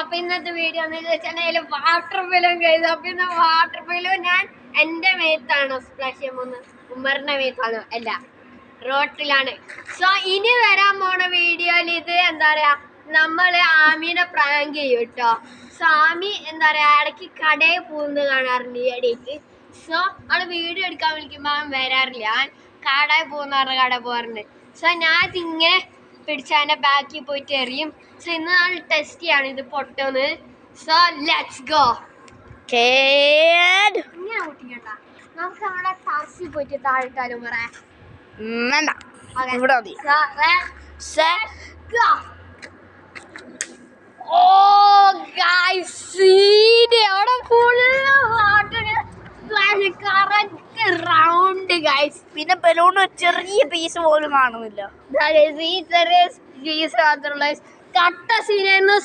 അപ്പൊ ഇന്നത്തെ video water balloon കഴിച്ചു. അപ്പൊ ഇന്ന് വാട്ടർ ബലൂൺ ഞാൻ എന്റെ മേത്താണ് സ്പ്ലാഷ് ചെയ്യാൻ പോകുന്നത്. ഉമ്മറിന്റെ മേത്താണ് അല്ല, റോട്ടിലാണ്. സോ ഇനി വരാൻ പോണ വീഡിയോയിൽ ഇത് എന്താ പറയാ, നമ്മള് ആമിനെ പ്രാങ്ക് ചെയ്യും കേട്ടോ. സോ ആമി എന്താ പറയാ ഇടയ്ക്ക് കടയിൽ പോകുന്നത് കാണാറുണ്ട് ഈ ഇടയ്ക്ക്. സോ അവള് വീഡിയോ എടുക്കാൻ വിളിക്കുമ്പോ അവൻ വരാറില്ല. അവൻ കടയിൽ പോകുന്ന പറഞ്ഞ കടയിൽ പോകാറുണ്ട്. സോ ഞാൻ ഇതിങ്ങനെ പിടിച്ച് അതിന്റെ ബാക്കിൽ പോയിട്ട് എറിയും. സോ ഇന്ന് നമ്മൾ ടെസ്റ്റ് ചെയ്യാണ് ഇത് പൊട്ടോന്ന്. So let's go. ഇങ്ങനെ പൊട്ടിക്കണ്ട, നമുക്ക് നമ്മുടെ ടാക്സി പോയിട്ട് താഴെട്ടാലും പറയാം. ഇവിടെ മതി. പിന്നെ ബലൂൺ ചെറിയ പീസ് പോലും കാണുന്നില്ല. ഈ ചെറിയ പീസ് മാത്രമുള്ള കട്ട സീനായിരുന്നു.